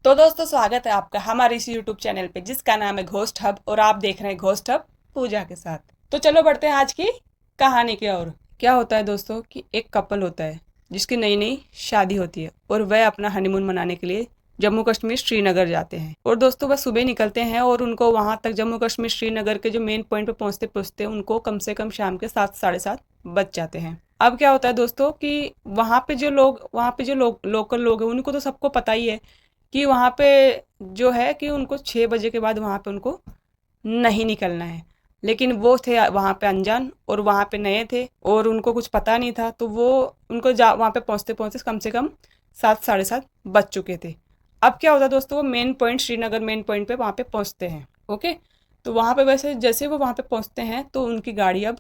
तो दोस्तों स्वागत है आपका हमारे इस यूट्यूब चैनल पे जिसका नाम है घोस्ट हब और आप देख रहे हैं घोस्ट हब पूजा के साथ। तो चलो बढ़ते हैं आज की कहानी की ओर। क्या होता है दोस्तों कि एक कपल होता है जिसकी नई नई शादी होती है और वह अपना हनीमून मनाने के लिए जम्मू कश्मीर श्रीनगर जाते हैं। और दोस्तों बस सुबह निकलते हैं और उनको वहां तक जम्मू कश्मीर श्रीनगर के जो मेन पॉइंट पे पहुंचते पहुंचते उनको कम से कम शाम के 7 साढ़े 7 बज जाते हैं। अब क्या होता है दोस्तों कि वहाँ पे जो लोग लोकल लोग हैं उनको तो सबको पता ही है कि वहाँ पे जो है कि उनको 6 बजे के बाद वहाँ पे उनको नहीं निकलना है। लेकिन वो थे वहाँ पे अनजान और वहाँ पे नए थे और उनको कुछ पता नहीं था, तो वो उनको जा वहाँ पे पहुँचते पहुँचते कम से कम 7 साढ़े 7 बज चुके थे। अब क्या होता है दोस्तों, वो main point Srinagar main point पे वहाँ पे पहुँचते हैं। ओके, तो वहाँ पे वैसे जैसे वो वहाँ पे पहुँचते हैं तो उनकी गाड़ी अब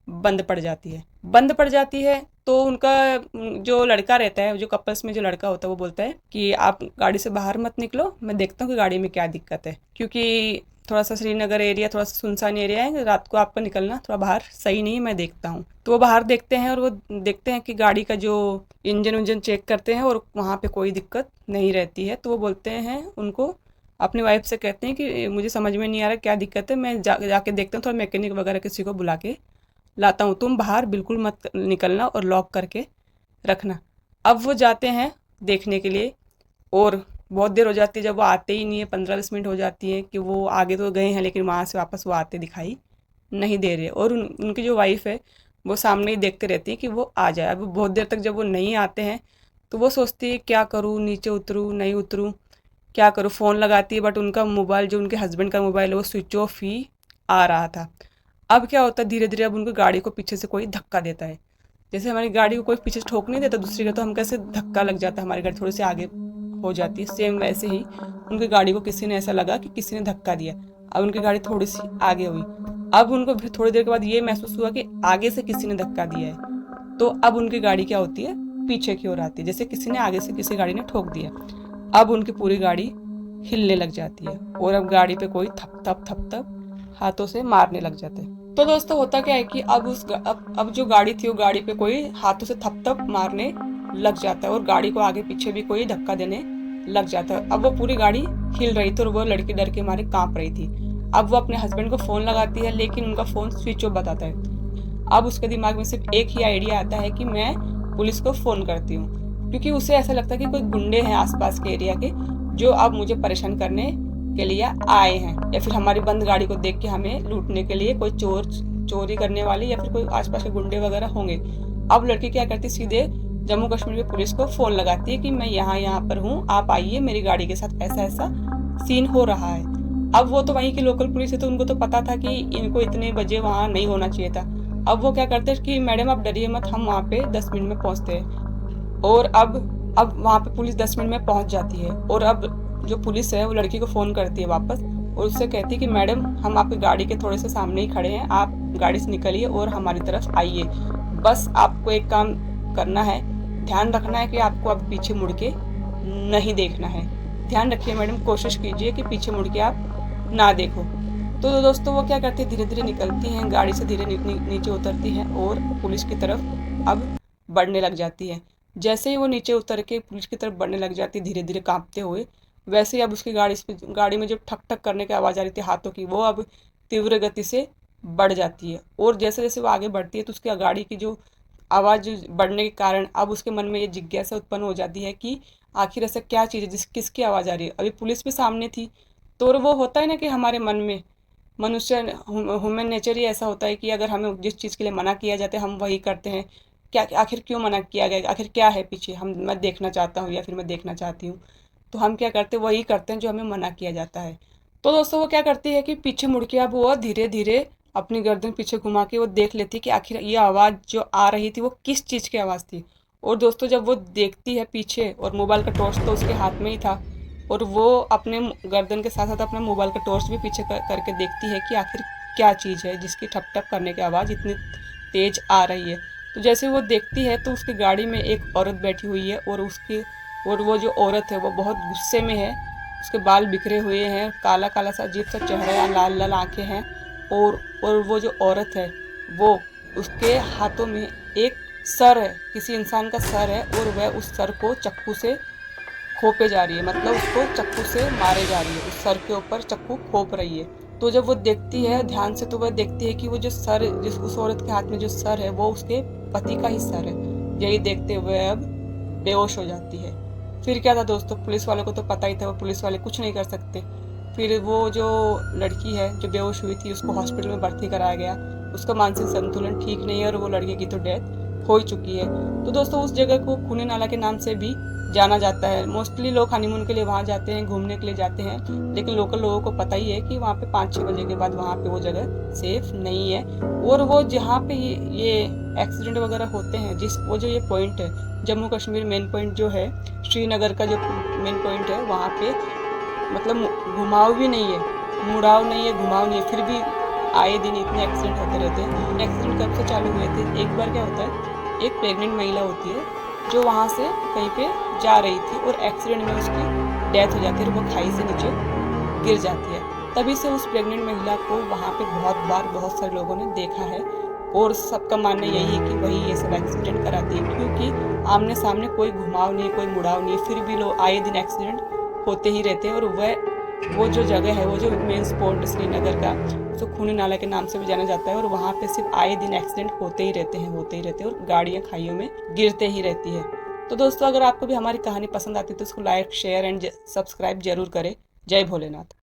बंद पड़ जाती है। तो उनका जो लड़का रहता है, जो कपल्स में जो लड़का होता है, वो बोलता है कि आप गाड़ी से बाहर मत निकलो, मैं देखता हूँ कि गाड़ी में क्या दिक्कत है, क्योंकि थोड़ा सा श्रीनगर एरिया थोड़ा सा सुनसान एरिया है, रात को आपका निकलना थोड़ा बाहर सही नहीं है, मैं देखता हूँ। तो वो बाहर देखते हैं और वो देखते हैं कि गाड़ी का जो इंजन उंजन चेक करते हैं और वहाँ पे कोई दिक्कत नहीं रहती है। तो वो बोलते हैं उनको, अपनी वाइफ से कहते हैं कि मुझे समझ में नहीं आ रहा क्या दिक्कत है, मैं जाके देखता हूँ, थोड़ा मैकेनिक वगैरह किसी को बुला के लाता हूँ, तुम बाहर बिल्कुल मत निकलना और लॉक करके रखना। अब वो जाते हैं देखने के लिए और बहुत देर हो जाती है, जब वो आते ही नहीं है, 15-20 मिनट हो जाती है कि वो आगे तो गए हैं लेकिन वहाँ से वापस वो आते दिखाई नहीं दे रहे। और उनकी जो वाइफ है वो सामने ही देखते रहती है कि वो आ जाए। अब बहुत देर तक जब वो नहीं आते हैं तो वो सोचती है क्या करूँ, नीचे उतरूँ नहीं उतरूँ, क्या करूँ। फ़ोन लगाती है बट उनका मोबाइल, जो उनके हस्बैंड का मोबाइल है, वो स्विच ऑफ ही आ रहा था। अब क्या होता है, धीरे धीरे अब उनकी गाड़ी को पीछे से कोई धक्का देता है। जैसे हमारी गाड़ी को कोई पीछे से ठोक नहीं देता दूसरी का, तो हम कैसे धक्का लग जाता है, हमारी गाड़ी थोड़ी सी आगे हो जाती है, सेम वैसे ही उनकी गाड़ी को किसी ने ऐसा लगा कि किसी ने धक्का दिया। अब उनकी गाड़ी थोड़ी सी आगे हुई। अब उनको फिर थोड़ी देर के बाद ये महसूस हुआ कि आगे से किसी ने धक्का दिया है। तो अब उनकी गाड़ी क्या होती है, पीछे की ओर आती है, जैसे किसी ने आगे से किसी गाड़ी ने ठोक दिया। अब उनकी पूरी गाड़ी हिलने लग जाती है और अब गाड़ी पे कोई थप थप थप थप हाथों से मारने लग जाते हैं। तो दोस्तों होता क्या है कि अब जो गाड़ी थी वो गाड़ी पे कोई हाथों से थप थप मारने लग जाता है और गाड़ी को आगे पीछे भी कोई धक्का देने लग जाता है। अब वो पूरी गाड़ी हिल रही थी और वो लड़की डर के मारे कांप रही थी। अब वो अपने हस्बैंड को फोन लगाती है लेकिन उनका फोन स्विच ऑफ बताता है। अब उसके दिमाग में सिर्फ एक ही आइडिया आता है कि मैं पुलिस को फ़ोन करती हूँ, क्योंकि उसे ऐसा लगता है कि कोई गुंडे हैं आसपास के एरिया के जो अब मुझे परेशान करने के लिए आए हैं, या फिर हमारी बंद गाड़ी को देख के हमें लूटने के लिए कोई चोरी करने वाले या फिर कोई आसपास के गुंडे वगैरह होंगे। अब लड़की क्या करती, सीधे जम्मू कश्मीर की पुलिस को फ़ोन लगाती है कि मैं यहाँ पर हूँ, आप आइए, मेरी गाड़ी के साथ ऐसा ऐसा सीन हो रहा है। अब वो तो वहीं की लोकल पुलिस है तो उनको तो पता था कि इनको इतने बजे वहाँ नहीं होना चाहिए था। अब वो क्या करते हैं कि मैडम आप डरिए मत, हम वहाँ पे 10 मिनट में पहुँचते हैं। और अब वहाँ पे पुलिस 10 मिनट में पहुँच जाती है और अब जो पुलिस है वो लड़की को फ़ोन करती है वापस और उससे कहती है कि मैडम हम आपकी गाड़ी के थोड़े से सामने ही खड़े हैं, आप गाड़ी से निकलिए और हमारी तरफ आइए। बस आपको एक काम करना है, ध्यान रखना है कि आपको अब पीछे मुड़ के नहीं देखना है। ध्यान रखिए मैडम, कोशिश कीजिए कि पीछे मुड़ के आप ना देखो। तो दोस्तों वो क्या करती है, धीरे धीरे निकलती हैं गाड़ी से, धीरे नीचे उतरती हैं और पुलिस की तरफ अब बढ़ने लग जाती है। जैसे ही वो नीचे उतर के पुलिस की तरफ बढ़ने लग जाती है धीरे धीरे कांपते हुए, वैसे ही अब उसकी गाड़ी में जो ठक ठक करने की आवाज़ आ रही थी हाथों की, वो अब तीव्र गति से बढ़ जाती है। और जैसे जैसे वो आगे बढ़ती है तो उसकी गाड़ी की जो आवाज़ बढ़ने के कारण अब उसके मन में ये जिज्ञासा उत्पन्न हो जाती है कि आखिर ऐसा क्या चीज़ है किसकी आवाज़ आ रही है। अभी पुलिस भी सामने थी, तो वो होता है ना कि हमारे मन में मनुष्य ह्यूमन नेचर ही ऐसा होता है कि अगर हमें जिस चीज़ के लिए मना किया जाता है हम वही करते हैं। क्या आखिर क्यों मना किया गया, आखिर क्या है पीछे, मैं देखना चाहता हूँ या फिर मैं देखना चाहती हूँ, तो हम क्या करते हैं, वही करते हैं जो हमें मना किया जाता है। तो दोस्तों वो क्या करती है कि पीछे मुड़ के अब वो धीरे धीरे अपनी गर्दन पीछे घुमा के वो देख लेती है कि आखिर ये आवाज़ जो आ रही थी वो किस चीज़ की आवाज़ थी। और दोस्तों जब वो देखती है पीछे, और मोबाइल का टॉर्च तो उसके हाथ में ही था, और वो अपने गर्दन के साथ साथ अपने मोबाइल का टॉर्च भी पीछे करके देखती है कि आखिर क्या चीज़ है जिसकी ठप ठप करने की आवाज़ इतनी तेज आ रही है। तो जैसे वो देखती है तो उसकी गाड़ी में एक औरत बैठी हुई है और वो जो औरत है वो बहुत गुस्से में है। उसके बाल बिखरे हुए हैं, काला काला सा अजीब सा चेहरा है, लाल लाल आंखें हैं। और वो जो औरत है वो, उसके हाथों में एक सर है, किसी इंसान का सर है, और वह उस सर को चाकू से खोपे जा रही है, मतलब उसको चक्कू से मारे जा रही है, उस सर के ऊपर चक्कू खोप रही है। तो जब वो देखती है ध्यान से तो वह देखती है कि वो जो सर, जिस उस औरत के हाथ में जो सर है वो उसके पति का ही सर है। यही देखते हुए अब बेहोश हो जाती है। फिर क्या था दोस्तों, पुलिस वालों को तो पता ही था, वो पुलिस वाले कुछ नहीं कर सकते। फिर वो जो लड़की है जो बेहोश हुई थी उसको हॉस्पिटल में भर्ती कराया गया। उसका मानसिक संतुलन ठीक नहीं है और वो लड़के की तो डेथ हो ही चुकी है। तो दोस्तों उस जगह को खूनी नाला के नाम से भी जाना जाता है। मोस्टली लोग हनीमून के लिए वहाँ जाते हैं, घूमने के लिए जाते हैं, लेकिन लोकल लोगों को पता ही है कि वहाँ पे 5-6 बजे के बाद वहाँ पे वो जगह सेफ नहीं है। और वो जहाँ पे ये एक्सीडेंट वगैरह होते हैं, जिस वो जो ये पॉइंट है जम्मू कश्मीर मेन पॉइंट जो है, श्रीनगर का जो मेन पॉइंट है, वहाँ पे मतलब घुमाव भी नहीं है, मुड़ाव नहीं है, घुमाव नहीं है, फिर भी आए दिन इतने एक्सीडेंट होते रहते हैं। एक्सीडेंट कब से चालू हुए थे, एक बार क्या होता है, एक प्रेग्नेंट महिला होती है जो वहाँ से कहीं पे जा रही थी और एक्सीडेंट में उसकी डेथ हो जाती है और वो खाई से नीचे गिर जाती है। तभी से उस प्रेग्नेंट महिला को वहाँ पे बहुत बार बहुत सारे लोगों ने देखा है और सबका मानना यही है कि वही ये सब एक्सीडेंट कराती है, क्योंकि आमने सामने कोई घुमाव नहीं, कोई मुड़ाव नहीं, फिर भी लोग आए दिन एक्सीडेंट होते ही रहते हैं। और वो जो जगह है, वो जो मेन स्पॉट श्रीनगर का, उसको खूनी नाला के नाम से भी जाना जाता है। और वहाँ पे सिर्फ आए दिन एक्सीडेंट होते ही रहते हैं और गाड़ियाँ खाइयों में गिरते ही रहती है। तो दोस्तों अगर आपको भी हमारी कहानी पसंद आती है तो उसको लाइक, शेयर एंड सब्सक्राइब जरूर करें। जय भोलेनाथ।